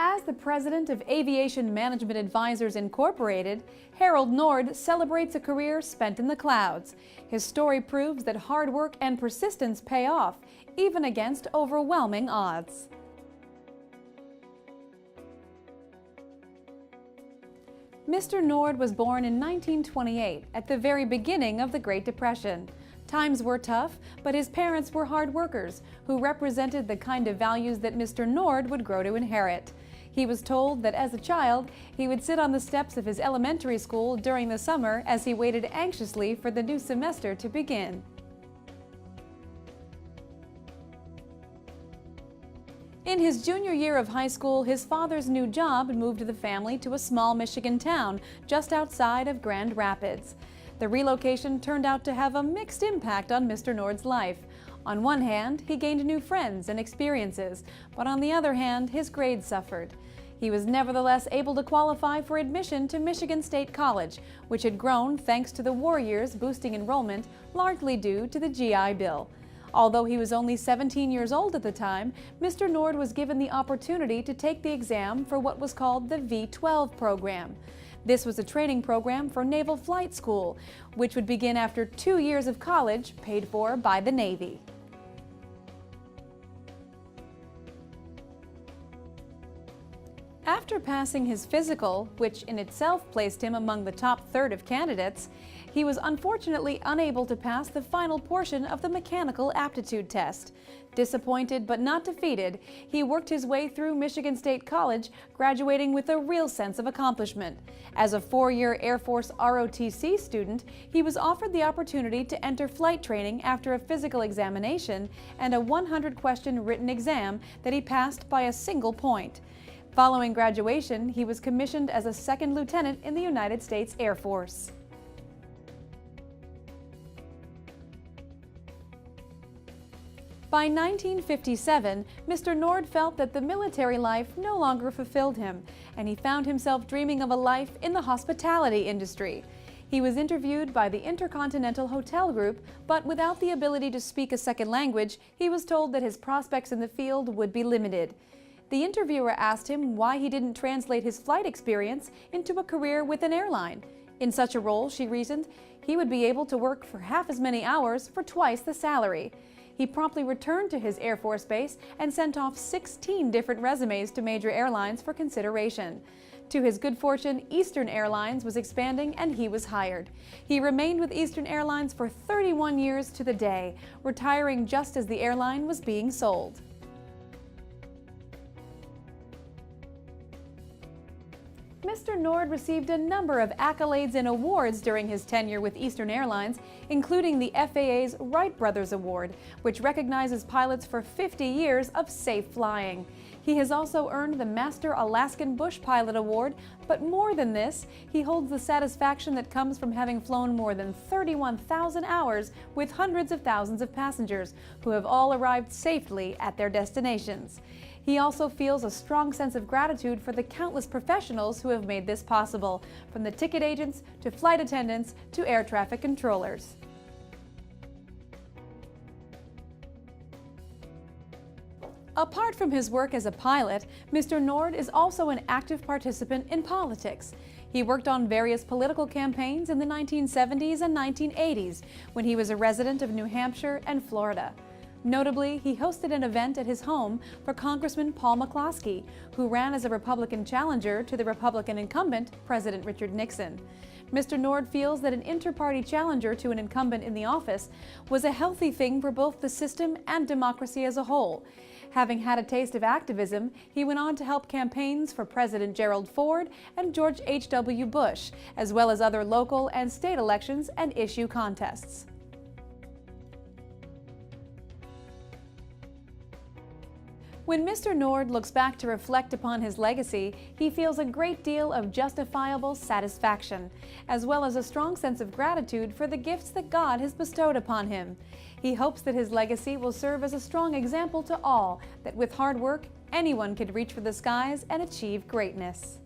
As the president of Aviation Management Advisors Incorporated, Harold Nord celebrates a career spent in the clouds. His story proves that hard work and persistence pay off, even against overwhelming odds. Mr. Nord was born in 1928, at the very beginning of the Great Depression. Times were tough, but his parents were hard workers, who represented the kind of values that Mr. Nord would grow to inherit. He was told that as a child, he would sit on the steps of his elementary school during the summer as he waited anxiously for the new semester to begin. In his junior year of high school, his father's new job moved the family to a small Michigan town just outside of Grand Rapids. The relocation turned out to have a mixed impact on Mr. Nord's life. On one hand, he gained new friends and experiences, but on the other hand, his grades suffered. He was nevertheless able to qualify for admission to Michigan State College, which had grown thanks to the war years boosting enrollment, largely due to the GI Bill. Although he was only 17 years old at the time, Mr. Nord was given the opportunity to take the exam for what was called the V-12 program. This was a training program for Naval Flight School, which would begin after 2 years of college paid for by the Navy. After passing his physical, which in itself placed him among the top third of candidates, he was unfortunately unable to pass the final portion of the mechanical aptitude test. Disappointed but not defeated, he worked his way through Michigan State College, graduating with a real sense of accomplishment. As a 4-year Air Force ROTC student, he was offered the opportunity to enter flight training after a physical examination and a 100-question written exam that he passed by a single point. Following graduation, he was commissioned as a second lieutenant in the United States Air Force. By 1957, Mr. Nord felt that the military life no longer fulfilled him, and he found himself dreaming of a life in the hospitality industry. He was interviewed by the Intercontinental Hotel Group, but without the ability to speak a second language, he was told that his prospects in the field would be limited. The interviewer asked him why he didn't translate his flight experience into a career with an airline. In such a role, she reasoned, he would be able to work for half as many hours for twice the salary. He promptly returned to his Air Force base and sent off 16 different resumes to major airlines for consideration. To his good fortune, Eastern Airlines was expanding and he was hired. He remained with Eastern Airlines for 31 years to the day, retiring just as the airline was being sold. Mr. Nord received a number of accolades and awards during his tenure with Eastern Airlines, including the FAA's Wright Brothers Award, which recognizes pilots for 50 years of safe flying. He has also earned the Master Alaskan Bush Pilot Award, but more than this, he holds the satisfaction that comes from having flown more than 31,000 hours with hundreds of thousands of passengers who have all arrived safely at their destinations. He also feels a strong sense of gratitude for the countless professionals who have made this possible, from the ticket agents to flight attendants to air traffic controllers. Apart from his work as a pilot, Mr. Nord is also an active participant in politics. He worked on various political campaigns in the 1970s and 1980s when he was a resident of New Hampshire and Florida. Notably, he hosted an event at his home for Congressman Paul McCloskey, who ran as a Republican challenger to the Republican incumbent, President Richard Nixon. Mr. Nord feels that an inter-party challenger to an incumbent in the office was a healthy thing for both the system and democracy as a whole. Having had a taste of activism, he went on to help campaigns for President Gerald Ford and George H.W. Bush, as well as other local and state elections and issue contests. When Mr. Nord looks back to reflect upon his legacy, he feels a great deal of justifiable satisfaction, as well as a strong sense of gratitude for the gifts that God has bestowed upon him. He hopes that his legacy will serve as a strong example to all that with hard work, anyone can reach for the skies and achieve greatness.